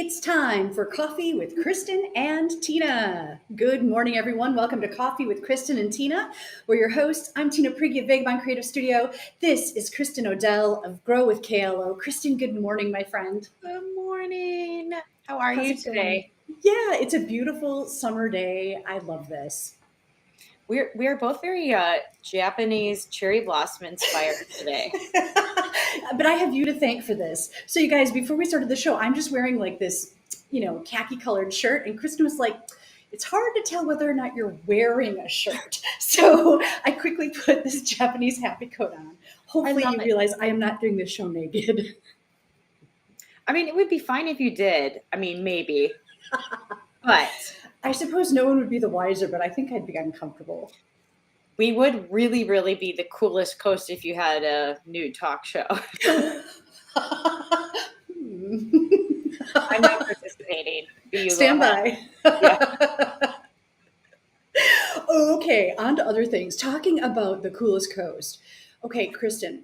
It's time for Coffee with Kristin and Tina. Good morning, everyone. Welcome to Coffee with Kristin and Tina. We're your hosts. I'm Tina Prigge of Vagabond Creative Studio. This is Kristin Odell of Grow with KLO. Kristin, good morning, my friend. Good morning. How are How's you it today? going? Yeah, it's a beautiful summer day. I love this. We're both very Japanese cherry blossom inspired today. But I have you to thank for this. So, you guys, before we started the show, I'm just wearing like this, khaki colored shirt. And Kristin was like, it's hard to tell whether or not you're wearing a shirt. So I quickly put this Japanese happy coat on. Hopefully you realize I am not doing this show naked. I mean, it would be fine if you did. I mean, maybe. But I suppose no one would be the wiser, but I think I'd be uncomfortable. We would really, really be the coolest coast if you had a nude talk show. I'm not participating. Stand by. Yeah. Okay, on to other things. Talking about the coolest coast. Okay, Kristin,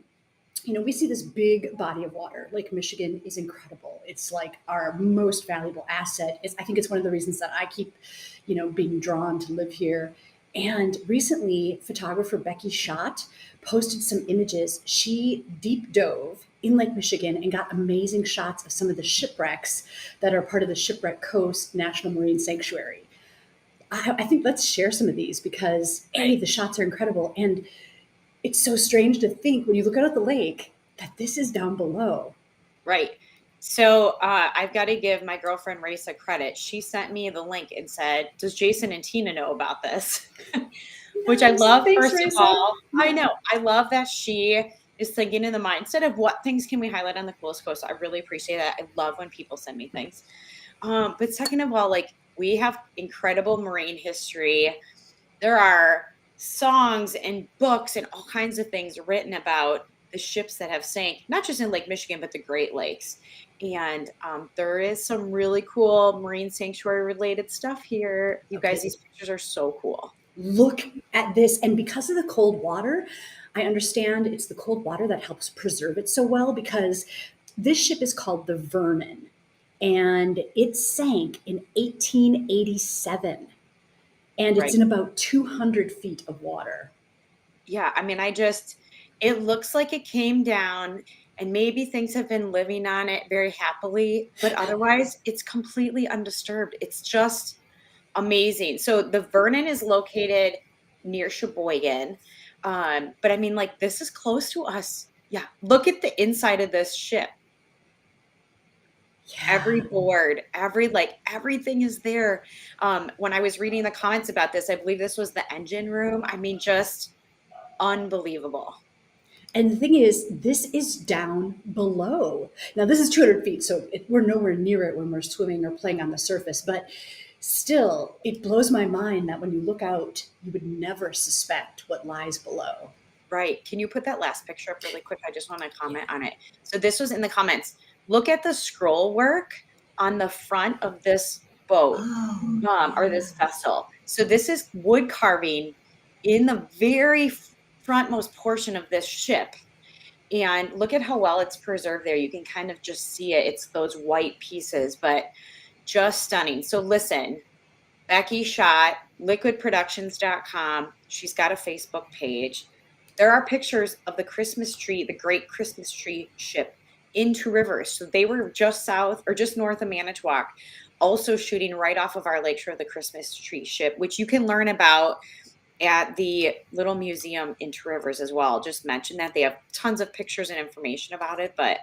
we see this big body of water. Lake Michigan is incredible. It's like our most valuable asset. I think it's one of the reasons that I keep, being drawn to live here. And recently, photographer Becky Schott posted some images. She deep dove in Lake Michigan and got amazing shots of some of the shipwrecks that are part of the Shipwreck Coast National Marine Sanctuary. I think let's share some of these because the shots are incredible. And it's so strange to think when you look out at the lake that this is down below. Right. So I've got to give my girlfriend Raisa credit. She sent me the link and said, does Jason and Tina know about this? Which I love. Thanks, first Raisa. of all, I know. I love that she is thinking in the mindset of what things can we highlight on the coolest coast. I really appreciate that. I love when people send me things. But second of all, we have incredible marine history. There are songs and books and all kinds of things written about the ships that have sank, not just in Lake Michigan, but the Great Lakes. And there is some really cool marine sanctuary related stuff here. You guys, these pictures are so cool. Look at this. And because of the cold water, I understand it's the cold water that helps preserve it so well, because this ship is called the Vernon and it sank in 1887 and it's in about 200 feet of water. Yeah. I mean, it looks like it came down and maybe things have been living on it very happily, but otherwise it's completely undisturbed. It's just amazing. So the Vernon is located near Sheboygan. But I mean, this is close to us. Yeah. Look at the inside of this ship. Yeah. Every board, everything is there. When I was reading the comments about this, I believe this was the engine room. I mean, just unbelievable. And the thing is, this is down below. Now, this is 200 feet, so we're nowhere near it when we're swimming or playing on the surface. But still, it blows my mind that when you look out, you would never suspect what lies below. Right. Can you put that last picture up really quick? I just want to comment on it. So this was in the comments. Look at the scroll work on the front of this boat or this vessel. So this is wood carving in the very frontmost portion of this ship. And look at how well it's preserved there. You can kind of just see it. It's those white pieces, but just stunning. So listen, Becky Schott, liquidproductions.com. She's got a Facebook page. There are pictures of the Christmas tree, the Great Christmas Tree ship in Two Rivers. So they were just south or just north of Manitowoc, also shooting right off of our lakeshore, the Christmas tree ship, which you can learn about at the little museum in Two Rivers as well. Just mention that they have tons of pictures and information about it, but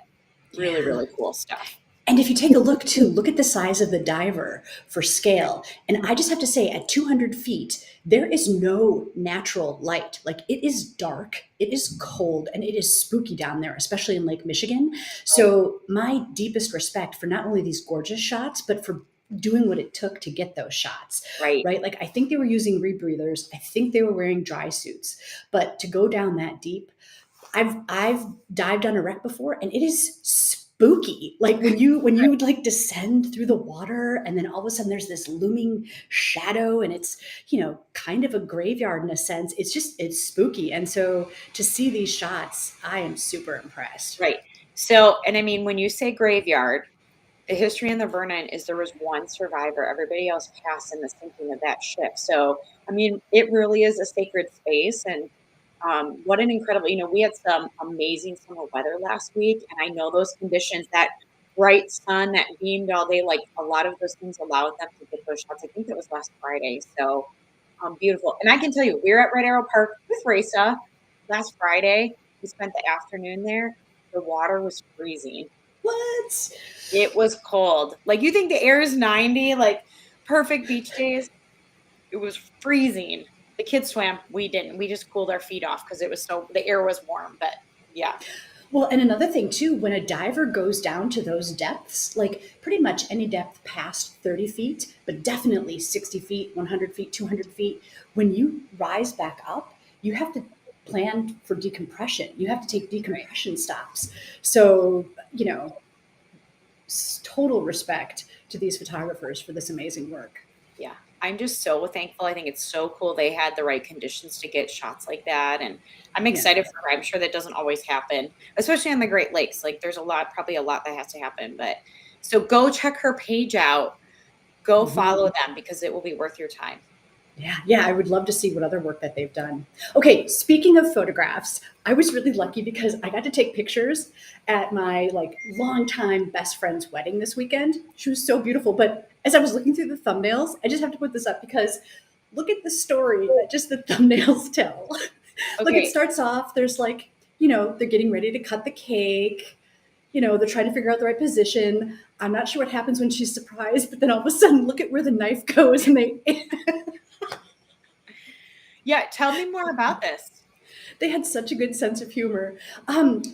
really, really cool stuff. And if you take a look too, look at the size of the diver for scale. And I just have to say, at 200 feet, there is no natural light. It is dark, it is cold, and it is spooky down there, especially in Lake Michigan. So my deepest respect for not only these gorgeous shots, but for doing what it took to get those shots. Right. I think they were using rebreathers. I think they were wearing dry suits. But to go down that deep, I've dived on a wreck before, and it is spooky. When you descend through the water, and then all of a sudden there's this looming shadow, and it's kind of a graveyard in a sense. It's spooky. And so to see these shots, I am super impressed. Right. So, and I mean, when you say graveyard, The history in the Vernon is there was one survivor. Everybody else passed in the sinking of that ship. So, I mean, it really is a sacred space. And what an incredible, we had some amazing summer weather last week. And I know those conditions, that bright sun that beamed all day, like a lot of those things allowed them to get those shots. I think that was last Friday. So beautiful. And I can tell you, we were at Red Arrow Park with Raisa last Friday. We spent the afternoon there. The water was freezing. What? It was cold. Like, you think the air is 90, like perfect beach days. It was freezing. The kids swam. We didn't. We just cooled our feet off because the air was warm. But yeah. Well, and another thing too, when a diver goes down to those depths, like pretty much any depth past 30 feet, but definitely 60 feet, 100 feet, 200 feet, when you rise back up, you have to plan for decompression. You have to take decompression stops. So, total respect to these photographers for this amazing work. Yeah. I'm just so thankful. I think it's so cool they had the right conditions to get shots like that. And I'm excited for her. I'm sure that doesn't always happen, especially on the Great Lakes. Like, there's probably a lot that has to happen. But so go check her page out. Go follow them because it will be worth your time. Yeah, I would love to see what other work that they've done. Okay, speaking of photographs, I was really lucky because I got to take pictures at my longtime best friend's wedding this weekend. She was so beautiful, but as I was looking through the thumbnails, I just have to put this up because look at the story that just the thumbnails tell. Look, it starts off, there's they're getting ready to cut the cake. They're trying to figure out the right position. I'm not sure what happens when she's surprised, but then all of a sudden, look at where the knife goes and they Yeah, tell me more about this. They had such a good sense of humor.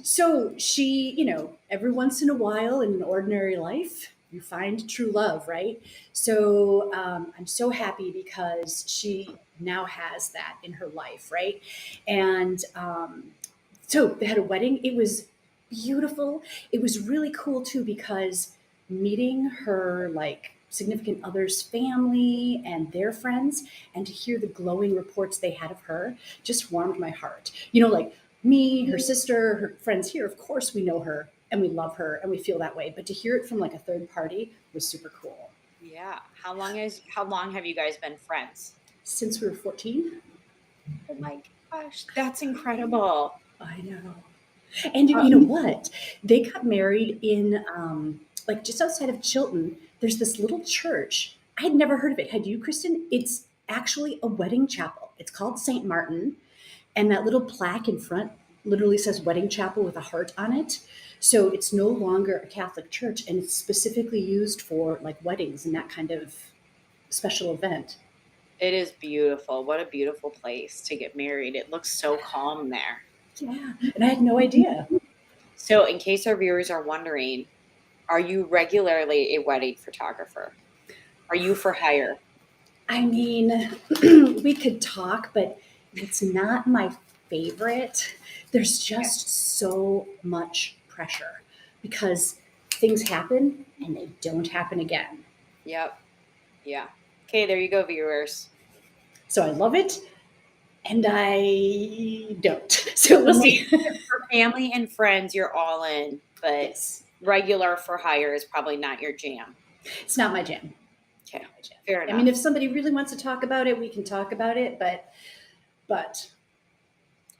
So she, every once in a while in an ordinary life, you find true love, right? So I'm so happy because she now has that in her life, right? And so they had a wedding. It was beautiful. It was really cool too because meeting her significant other's family and their friends and to hear the glowing reports they had of her just warmed my heart. Like me, her sister, her friends here, of course we know her and we love her and we feel that way. But to hear it from a third party was super cool. Yeah. How long have you guys been friends? Since we were 14. Oh my gosh, that's incredible. I know. And you know what? They got married in just outside of Chilton. There's this little church. I had never heard of it. Had you, Kristen? It's actually a wedding chapel. It's called St. Martin. And that little plaque in front literally says wedding chapel with a heart on it. So it's no longer a Catholic church and it's specifically used for weddings and that kind of special event. It is beautiful. What a beautiful place to get married. It looks so calm there. Yeah, and I had no idea. So in case our viewers are wondering, are you regularly a wedding photographer? Are you for hire? I mean, we could talk, but it's not my favorite. There's just so much pressure because things happen and they don't happen again. Yep. Yeah. Okay, there you go, viewers. So I love it and I don't. So we'll see. For family and friends, you're all in, but Yes. regular for hire is probably not your jam. It's not my jam. Okay, fair enough. I mean, if somebody really wants to talk about it, we can talk about it, but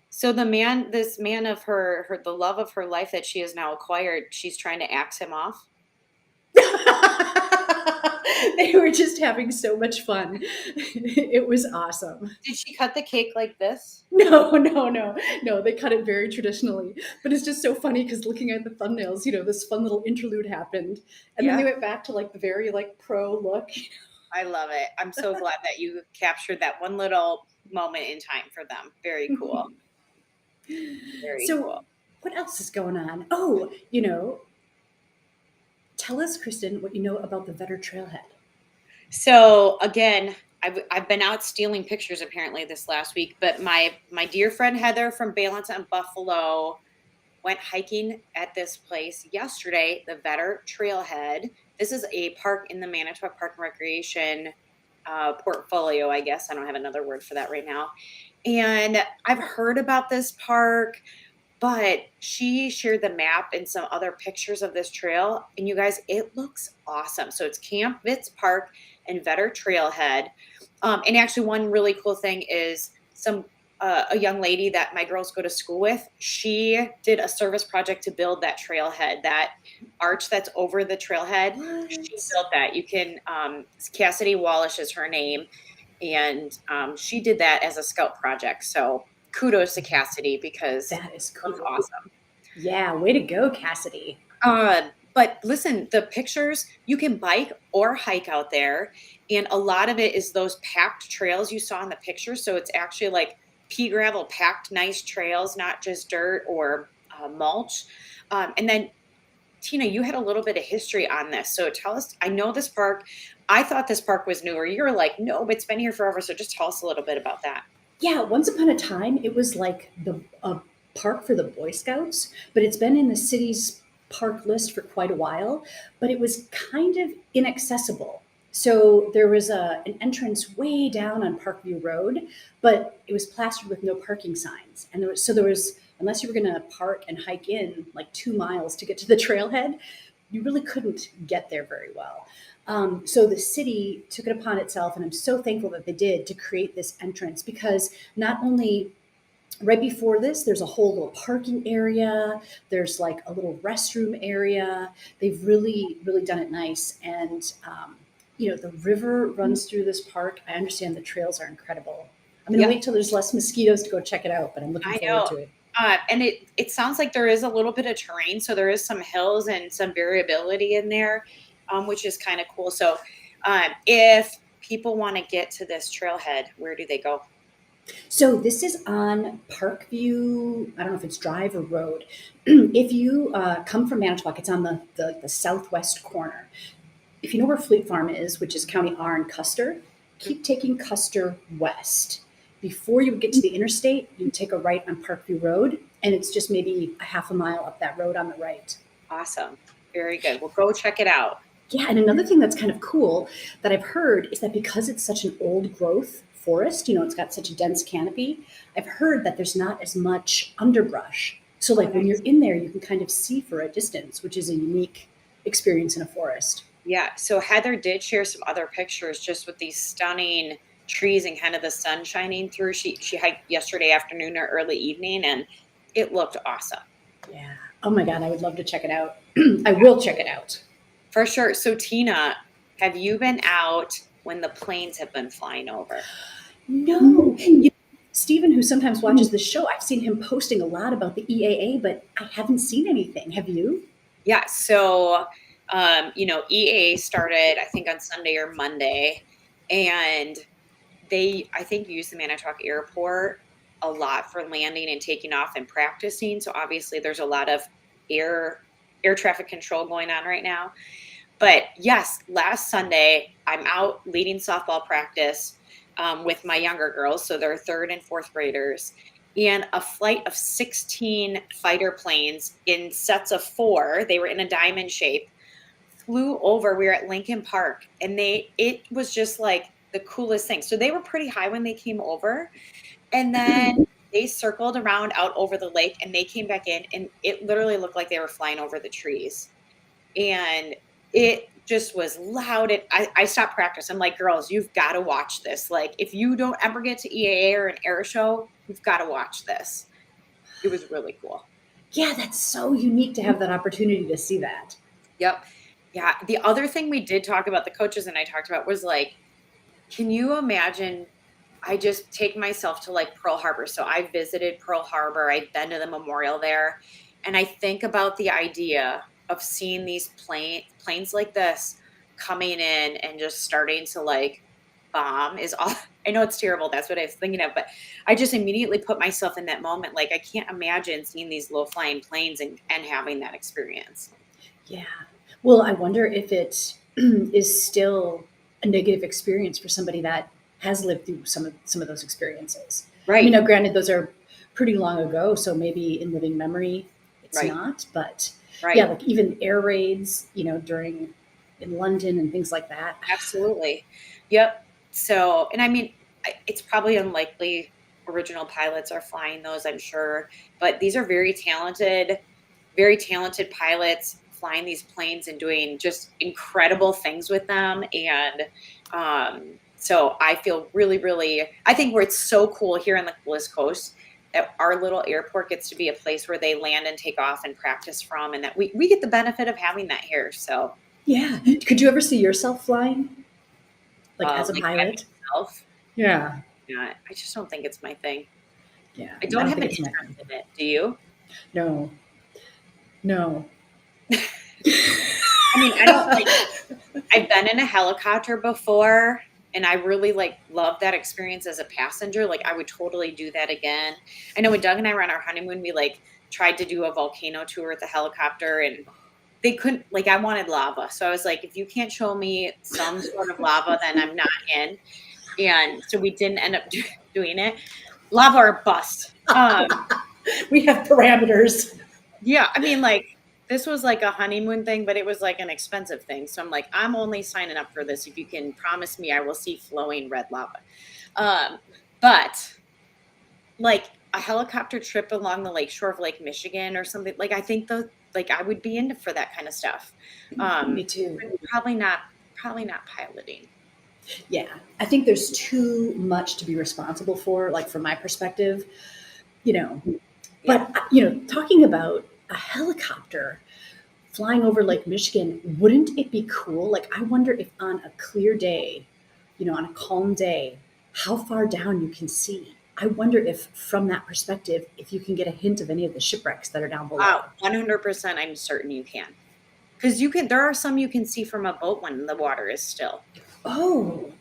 so this man of her, the love of her life that she has now acquired, she's trying to axe him off. They were just having so much fun. It was awesome. Did she cut the cake like this? No. They cut it very traditionally. But it's just so funny because looking at the thumbnails, this fun little interlude happened. And then they went back to the very pro look. I love it. I'm so glad that you captured that one little moment in time for them. Very cool. Very cool. What else is going on? Oh, tell us, Kristen, what you know about the Vetter Trailhead. So again, I've been out stealing pictures apparently this last week, but my dear friend Heather from Balance on Buffalo went hiking at this place yesterday, the Vetter Trailhead. This is a park in the Manitowoc Park and Recreation portfolio, I guess. I don't have another word for that right now. And I've heard about this park. But she shared the map and some other pictures of this trail, and you guys, it looks awesome. So it's Camp Vitz Park and Vetter Trailhead. And actually, one really cool thing is a young lady that my girls go to school with. She did a service project to build that trailhead, that arch that's over the trailhead. She What? built that. You can Cassidy Wallish is her name, and she did that as a scout project. So kudos to Cassidy because That is it looks cool. awesome. Yeah, way to go, Cassidy. But listen, the pictures, you can bike or hike out there. And a lot of it is those packed trails you saw in the picture. So it's actually like pea gravel, packed nice trails, not just dirt or mulch. And then, Tina, you had a little bit of history on this. So tell us, I know this park, I thought this park was newer. You're like, no, but it's been here forever. So just tell us a little bit about that. Yeah, once upon a time, it was like the a park for the Boy Scouts, but it's been in the city's park list for quite a while. But it was kind of inaccessible. So there was an entrance way down on Parkview Road, but it was plastered with no parking signs. And there was unless you were going to park and hike in like 2 miles to get to the trailhead, you really couldn't get there very well. So the city took it upon itself, and I'm so thankful that they did, to create this entrance, because not only right before this, there's a whole little parking area, there's like a little restroom area. They've really, really done it nice. And, the river runs through this park. I understand the trails are incredible. I'm going to Yeah, wait till there's less mosquitoes to go check it out, but I'm looking I forward know. to it. And it sounds like there is a little bit of terrain, so there is some hills and some variability in there, which is kind of cool. So, if people want to get to this trailhead, where do they go? So this is on Parkview. I don't know if it's Drive or Road. If you come from Manitowoc, it's on the southwest corner. If you know where Fleet Farm is, which is County R and Custer, keep taking Custer west. Before you get to the interstate, you take a right on Parkview Road, and it's just maybe a half a mile up that road on the right. Awesome, very good. Well, go check it out. Yeah, and another thing that's kind of cool that I've heard is that because it's such an old growth forest, it's got such a dense canopy, I've heard that there's not as much underbrush. So, like when you're in there, you can kind of see for a distance, which is a unique experience in a forest. Yeah. So Heather did share some other pictures just with these stunning trees and kind of the sun shining through. She hiked yesterday afternoon or early evening, and it looked awesome. Yeah. Oh my God, I would love to check it out. I will check it out. For sure. So Tina, have you been out when the planes have been flying over? No. Stephen, who sometimes watches the show, I've seen him posting a lot about the EAA, but I haven't seen anything. Have you? Yeah. So, EA started, I think, on Sunday or Monday, and they, I think, use the Manitowoc Airport a lot for landing and taking off and practicing. So obviously, there's a lot of air air traffic control going on right now. But yes, last Sunday, I'm out leading softball practice with my younger girls. So they're third and fourth graders. And a flight of 16 fighter planes in sets of four, they were in a diamond shape, flew over. We were at Lincoln Park, and it was just like the coolest thing. So they were pretty high when they came over. And then they circled around out over the lake, and they came back in, and it literally looked like they were flying over the trees. And it just was loud. I stopped practice. I'm like, girls, you've got to watch this. Like, if you don't ever get to EAA or an air show, you've got to watch this. It was really cool. Yeah, that's so unique to have that opportunity to see that. Yep. Yeah. The other thing we did talk about, the coaches and I talked about, was like, can you imagine? I just take myself to like Pearl Harbor. So I visited Pearl Harbor. I've been to the memorial there. And I think about the idea of seeing these planes like this coming in and just starting to like bomb is all. I know it's terrible. That's what I was thinking of, but I just immediately put myself in that moment. Like, I can't imagine seeing these low flying planes and having that experience. Yeah. Well, I wonder if it is still a negative experience for somebody that has lived through some of those experiences. I Right. mean, now granted, those are pretty long ago, so maybe in living memory, it's Right. not. But yeah, Right. like even air raids, during in London and things like that. Absolutely. Yep. So, and I mean, it's probably unlikely. original pilots are flying those, I'm sure. But these are very talented pilots flying these planes and doing just incredible things with them. And so I feel really, really, I think where it's so cool here on the West Coast that our little airport gets to be a place where they land and take off and practice from, and that we get the benefit of having that here. So Yeah. Could you ever see yourself flying? Like as a like by pilot? myself, Yeah. yeah, I just don't think it's my thing. Yeah. I I don't don't have think an it's my interest thing. in it. Do you? No. No. I mean, I don't like, I've been in a helicopter before and I really like love that experience as a passenger. Like I would totally do that again. I know when Doug and I were on our honeymoon, we like tried to do a volcano tour with the helicopter and they couldn't, like I wanted lava. So I was like, if you can't show me some sort of lava, then I'm not in. And so we didn't end up doing it. Lava or bust. We have parameters. Yeah, I mean, like, this was like a honeymoon thing, but it was like an expensive thing. So I'm like, I'm only signing up for this if you can promise me I will see flowing red lava. But like a helicopter trip along the lakeshore of Lake Michigan or something, like I think like I would be into for that kind of stuff. Me too. But probably not piloting. Yeah. I think there's too much to be responsible for, like from my perspective, you know. Yeah. But, talking about a helicopter flying over Lake Michigan, wouldn't it be cool? Like, I wonder if on a clear day, on a calm day, how far down you can see. I wonder if, from that perspective, if you can get a hint of any of the shipwrecks that are down below. Wow, 100% I'm certain you can. Because there are some you can see from a boat when the water is still. Oh,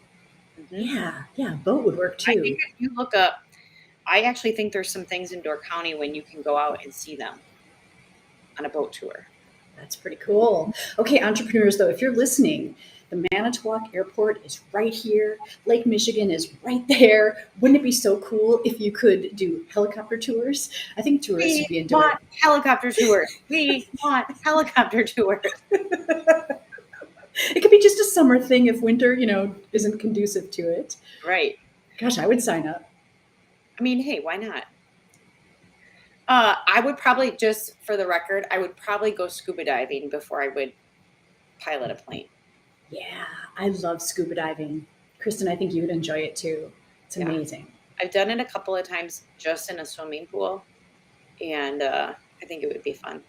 Mhm. yeah, boat would work I too. think if you look up, I actually think there's some things in Door County when you can go out and see them on a boat tour. That's pretty cool. Okay, entrepreneurs, though, if you're listening, the Manitowoc Airport is right here. Lake Michigan is right there. Wouldn't it be so cool if you could do helicopter tours? I think tourists would be We into want helicopter tours. We want helicopter tours. it. It could be just a summer thing if winter, isn't conducive to it. Right. Gosh, I would sign up. I mean, hey, why not? I would probably, just for the record, I would probably go scuba diving before I would pilot a plane. Yeah, I love scuba diving. Kristen, I think you would enjoy it too. It's Yeah. amazing. I've done it a couple of times just in a swimming pool, and I think it would be fun.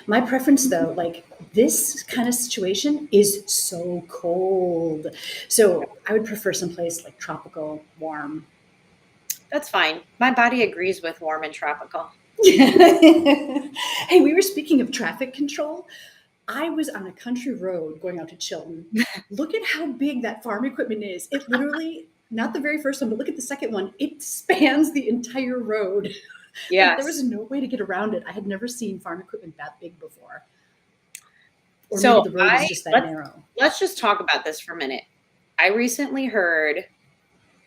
My preference, though, like this kind of situation is so cold. So I would prefer someplace like tropical, warm. That's fine. My body agrees with warm and tropical. Hey, we were speaking of traffic control. I was on a country road going out to Chilton. Look at how big that farm equipment is. It literally, not the very first one, but look at the second one. It spans the entire road. Yes. Like, there was no way to get around it. I had never seen farm equipment that big before. Or So maybe the road is just that narrow. Let's just talk about this for a minute. I recently heard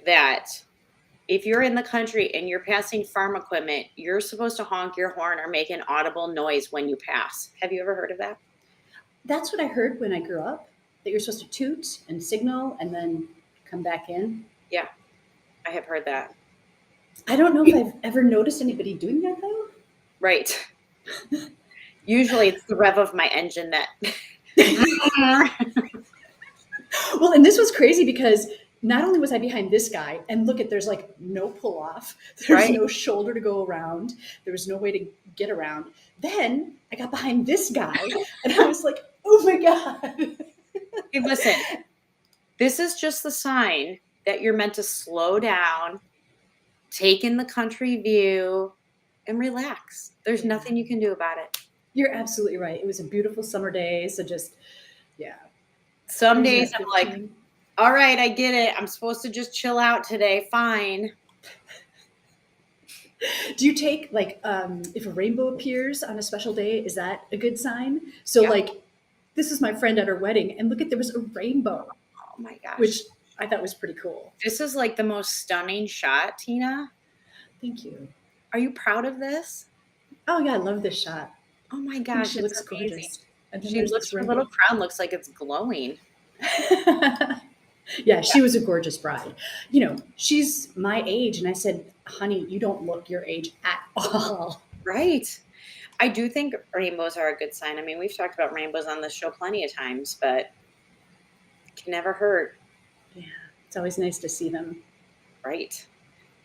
that if you're in the country and you're passing farm equipment, you're supposed to honk your horn or make an audible noise when you pass. Have you ever heard of that? That's what I heard when I grew up, that you're supposed to toot and signal and then come back in. Yeah, I have heard that. I don't know if I've ever noticed anybody doing that, though. Right. Usually it's the rev of my engine that. Well, and this was crazy because not only was I behind this guy, and look there's like no pull off, there's no shoulder to go around, there was no way to get around. Then I got behind this guy and I was like, oh my God. Hey, listen, this is just the sign that you're meant to slow down, take in the country view, and relax. There's nothing you can do about it. You're absolutely right. It was a beautiful summer day. So just, yeah. Some days I'm like, all right, I get it. I'm supposed to just chill out today. Fine. Do you take like, if a rainbow appears on a special day, is that a good sign? So like, this is my friend at her wedding and look there was a rainbow. Oh my gosh. Which I thought was pretty cool. This is like the most stunning shot, Tina. Thank you. Are you proud of this? Oh yeah, I love this shot. Oh my gosh, she looks gorgeous. And her little crown looks like it's glowing. Yeah, she was a gorgeous bride. She's my age. And I said, honey, you don't look your age at all. Right. I do think rainbows are a good sign. I mean, we've talked about rainbows on the show plenty of times, but it can never hurt. Yeah, it's always nice to see them. Right.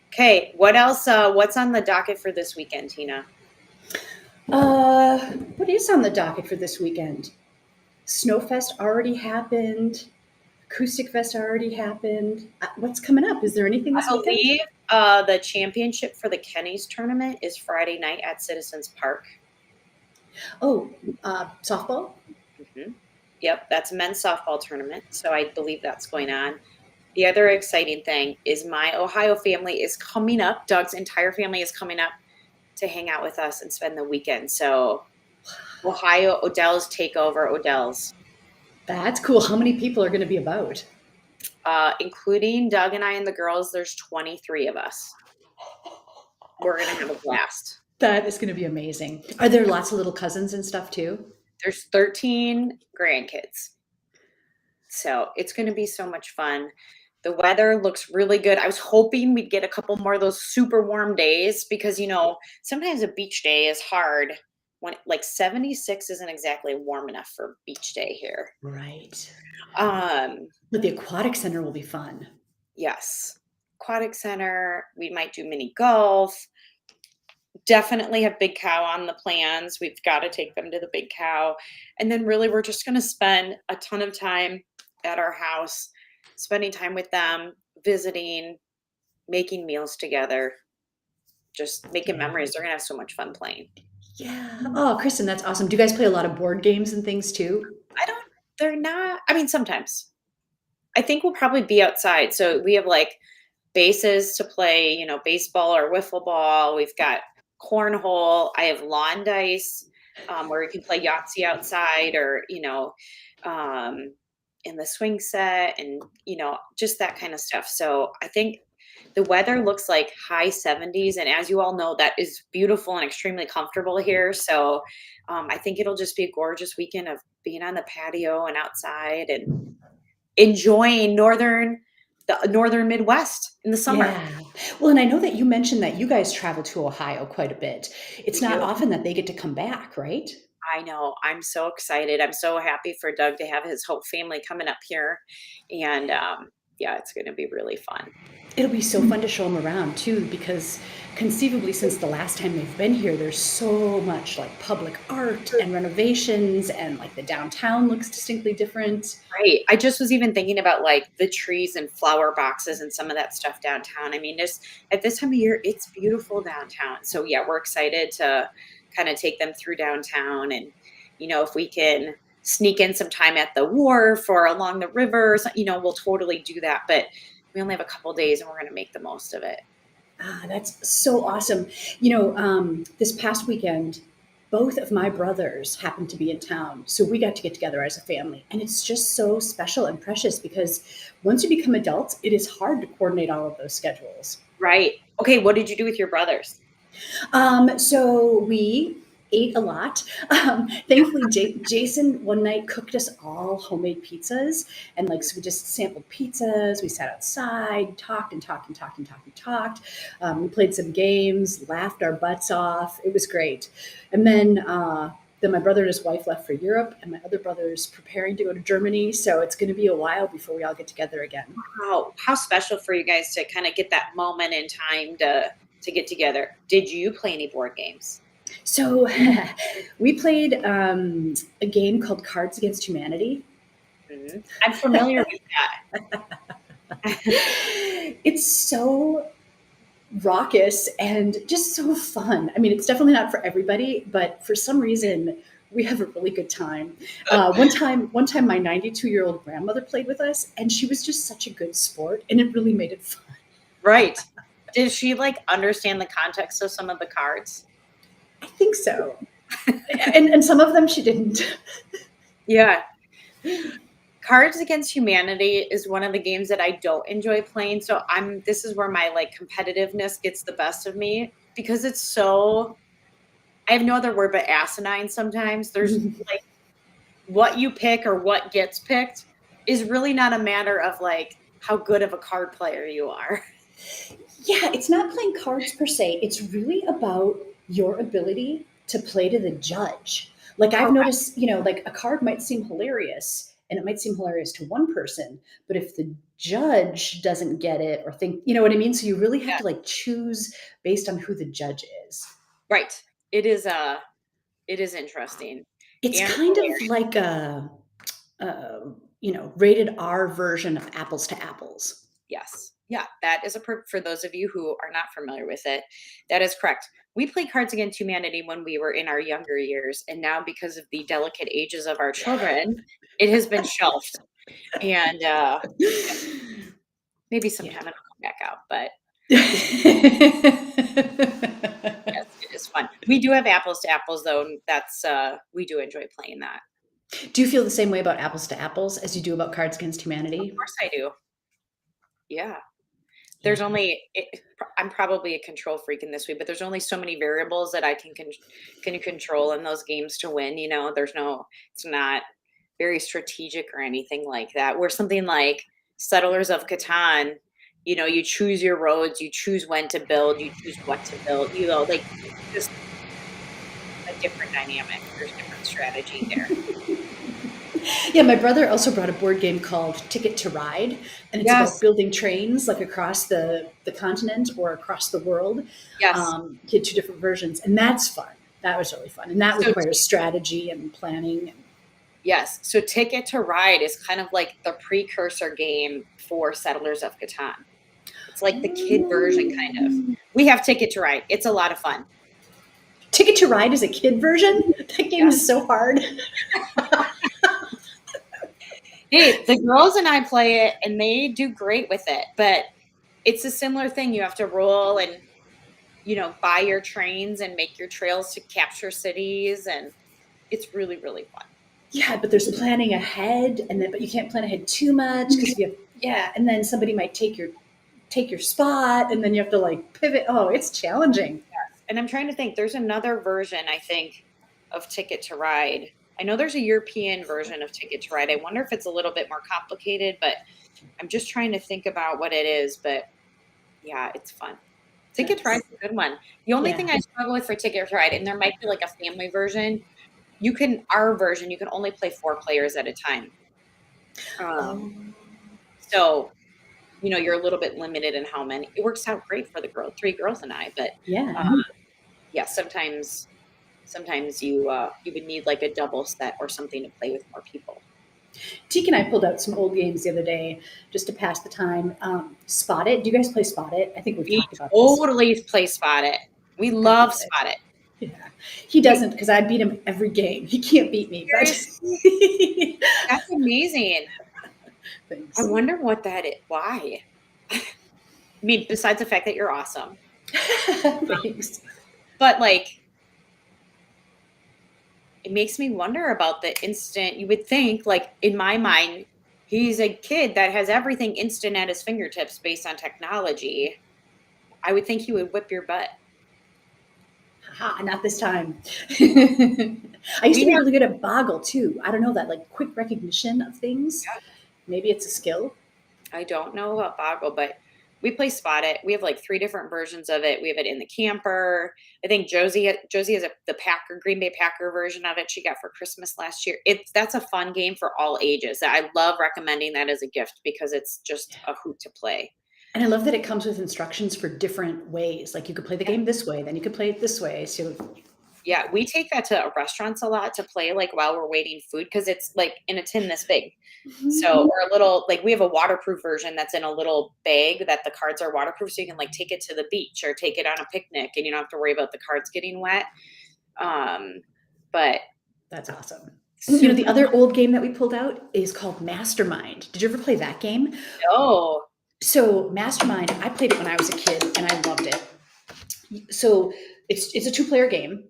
Okay. What else? What's on the docket for this weekend, Tina? What is on the docket for this weekend? Snowfest already happened. Acoustic Fest already happened. What's coming up? Is there anything this I weekend? believe the championship for the Kenny's tournament is Friday night at Citizens Park. Oh, softball? Mm-hmm. Yep, that's a men's softball tournament. So I believe that's going on. The other exciting thing is my Ohio family is coming up. Doug's entire family is coming up to hang out with us and spend the weekend. So Ohio Odell's takeover Odell's. That's cool. How many people are going to be about? Including Doug and I and the girls, there's 23 of us. We're going to have a blast. That is going to be amazing. Are there lots of little cousins and stuff too? There's 13 grandkids. So it's going to be so much fun. The weather looks really good. I was hoping we'd get a couple more of those super warm days because, sometimes a beach day is hard when like 76 isn't exactly warm enough for beach day here. Right. Um, But the aquatic center will be fun. yes. Aquatic center. We might do mini golf. Definitely have Big Cow on the plans. We've got to take them to the Big Cow. And then really we're just going to spend a ton of time at our house, spending time with them, visiting, making meals together, just making memories. They're going to have so much fun playing. Yeah. Oh, Kristen, that's awesome. Do you guys play a lot of board games and things too? They're not, I mean, sometimes. I think we'll probably be outside. So we have like bases to play, baseball or wiffle ball. We've got cornhole. I have lawn dice where we can play Yahtzee outside or, in the swing set and, just that kind of stuff. So I think the weather looks like high 70s. And as you all know, that is beautiful and extremely comfortable here. So I think it'll just be a gorgeous weekend of being on the patio and outside and enjoying the northern Midwest in the summer. Yeah. Well, and I know that you mentioned that you guys travel to Ohio quite a bit. It's We not do. often that they get to come back, right? I know. I'm so excited. I'm so happy for Doug to have his whole family coming up here. And yeah, it's going to be really fun. It'll be so fun to show them around too, because conceivably since the last time they've been here, there's so much like public art and renovations and like the downtown looks distinctly different. Right. I just was even thinking about like the trees and flower boxes and some of that stuff downtown. I mean, just at this time of year, it's beautiful downtown. So yeah, we're excited to kind of take them through downtown and, if we can sneak in some time at the wharf or along the river, we'll totally do that. But we only have a couple days and we're going to make the most of it. Ah, that's so awesome. This past weekend, both of my brothers happened to be in town. So we got to get together as a family. And it's just so special and precious because once you become adults, it is hard to coordinate all of those schedules. Right. Okay. What did you do with your brothers? So we ate a lot. Thankfully, Jason one night cooked us all homemade pizzas. And so we just sampled pizzas. We sat outside, talked and talked and talked and talked and talked. We played some games, laughed our butts off. It was great. And then my brother and his wife left for Europe, and my other brother's preparing to go to Germany. So it's going to be a while before we all get together again. Wow. How special for you guys to kind of get that moment in time to get together. Did you play any board games? So we played a game called Cards Against Humanity. Mm-hmm. I'm familiar with that. It's so raucous and just so fun. I mean, it's definitely not for everybody, but for some reason, we have a really good time. One time, my 92-year-old grandmother played with us, and she was just such a good sport, and it really made it fun. Right. Did she understand the context of some of the cards? I think so. and some of them she didn't. Yeah. Cards Against Humanity is one of the games that I don't enjoy playing. So this is where my competitiveness gets the best of me because it's so, I have no other word but asinine sometimes. There's what you pick or what gets picked is really not a matter of like how good of a card player you are. Yeah, it's not playing cards per se. It's really about your ability to play to the judge. Like I've Correct. noticed, like a card might seem hilarious and it might seem hilarious to one person, but if the judge doesn't get it or think, you know what I mean? So you really have Yeah. to like choose based on who the judge is. Right. It is interesting It's and kind of hilarious. like rated R version of apples to apples. Yes. Yeah, that is for those of you who are not familiar with it, that is correct. We played Cards Against Humanity when we were in our younger years, and now because of the delicate ages of our children, it has been shelved. And maybe Yeah. sometime it'll come back out, but yes, it is fun. We do have apples to apples though, and that's we do enjoy playing that. Do you feel the same way about apples to apples as you do about Cards Against Of Humanity? course I do. Yeah. Yeah. I'm probably a control freak in this way, but there's only so many variables that I can control in those games to win, it's not very strategic or anything like that. Where something like Settlers of Catan, you choose your roads, you choose when to build, you choose what to build, like just a different dynamic. There's different strategy there. Yeah, my brother also brought a board game called Ticket to Ride, and it's about Yes. building trains like across the continent or across the world. Yes. He had two different versions, and that's fun. That was really fun, and that So requires strategy and planning. yes. So Ticket to Ride is kind of like the precursor game for Settlers of Catan. It's like the kid version, kind of. We have Ticket to Ride. It's a lot of fun. Ticket to Ride is a kid version. That game Yes. is so hard. Hey, the girls and I play it, and they do great with it. But it's a similar thing. You have to roll and buy your trains and make your trails to capture cities, and it's really, really fun. Yeah, but there's planning ahead, but you can't plan ahead too much because if you have, yeah, and then somebody might take your spot, and then you have to like pivot. Oh, it's challenging. And I'm trying to think. There's another version, I think, of Ticket to Ride. I know there's a European version of Ticket to Ride. I wonder if it's a little bit more complicated, but I'm just trying to think about what it is. But yeah, it's fun. Ticket to Ride is a good one. The only Yeah. thing I struggle with for Ticket to Ride, and there might be like a family version, our version, you can only play 4 players at a time. Oh, So, you're a little bit limited in how many. It works out great for the 3 girls and I, but yeah. yeah, sometimes you would need like a double set or something to play with more people. Teak and I pulled out some old games the other day just to pass the time. Spot It. Do you guys play Spot It? I think we've We talked about this. totally play Spot It. We I love love it. Spot It. Yeah. He doesn't because I beat him every game. He can't beat me. But That's amazing. thanks. I wonder what that is. Why? I mean, besides the fact that you're awesome, Thanks. but like, it makes me wonder about the instant. You would think, like, in my mind, he's a kid that has everything instant at his fingertips based on technology. I would think he would whip your butt. Ha, not this time. I used to be really good at Boggle too. I don't know that like quick recognition of things. Maybe it's a skill. I don't know about Boggle, but we play Spot It. We have like 3 different versions of it. We have it in the camper. I think Josie has the Green Bay Packer version of it she got for Christmas last year. That's a fun game for all ages. I love recommending that as a gift because it's just a hoot to play. And I love that it comes with instructions for different ways. Like you could play the game this way, then you could play it this way. So Yeah, we take that to restaurants a lot to play like while we're waiting food because it's like in a tin this big. So, or a little, like we have a waterproof version that's in a little bag that the cards are waterproof. So you can like take it to the beach or take it on a picnic and you don't have to worry about the cards getting wet. But that's awesome. The other old game that we pulled out is called Mastermind. Did you ever play that game? No. So Mastermind, I played it when I was a kid and I loved it. So it's a 2-player game.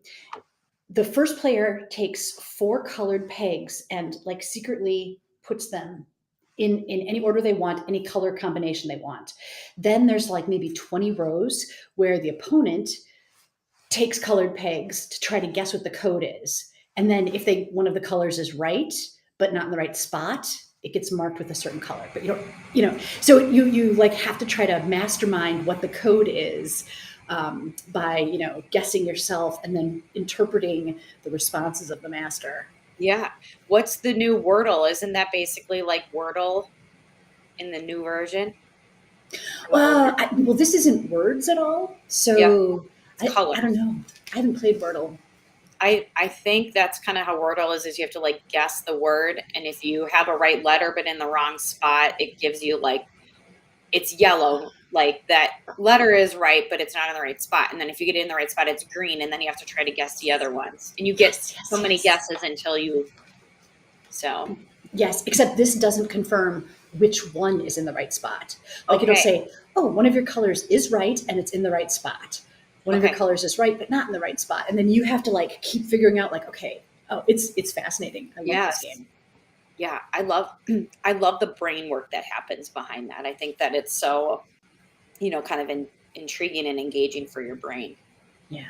The first player takes 4 colored pegs and like secretly puts them in any order they want, any color combination they want. Then there's like maybe 20 rows where the opponent takes colored pegs to try to guess what the code is. And then if one of the colors is right, but not in the right spot, it gets marked with a certain color, but so you like have to try to mastermind what the code is by, guessing yourself and then interpreting the responses of the master. Yeah. What's the new Wordle? Isn't that basically like Wordle in the new version? Well, this isn't words at all, Yeah, so it's I don't colors. know. I haven't played Wordle. I think that's kind of how Wordle is you have to like guess the word. And if you have a right letter but in the wrong spot, it gives you like it's yellow, like that letter is right, but it's not in the right spot. And then if you get it in the right spot, it's green, and then you have to try to guess the other ones. And you get Yes, so yes, many yes. guesses until you so Yes, except this doesn't confirm which one is in the right spot. Like it'll okay. say, oh, one of your colors is right and it's in the right spot. One of your Okay. colors is right but not in the right spot. And then you have to like keep figuring out like, okay, oh, it's fascinating. I love this Yes. game. Yeah. I love I love the brain work that happens behind that. I think that it's so, kind of intriguing and engaging for your brain. Yeah.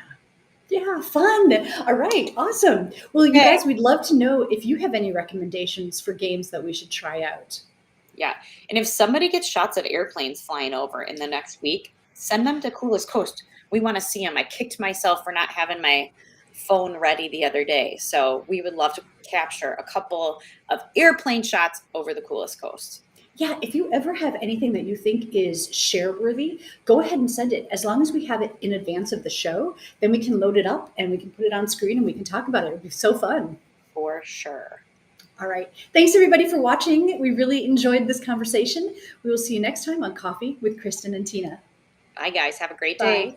Yeah, fun. All right, awesome. Well, you Okay. guys, we'd love to know if you have any recommendations for games that we should try out. Yeah. And if somebody gets shots of airplanes flying over in the next week, send them to Coolest Coast. We want to see them. I kicked myself for not having my phone ready the other day. So we would love to capture a couple of airplane shots over the Coolest Coast. Yeah, if you ever have anything that you think is share worthy, go ahead and send it. As long as we have it in advance of the show, then we can load it up and we can put it on screen and we can talk about it. It'd be so fun. For sure. All right. Thanks everybody for watching. We really enjoyed this conversation. We will see you next time on Coffee with Kristin and Tina. Bye, guys. Have a great day. Bye.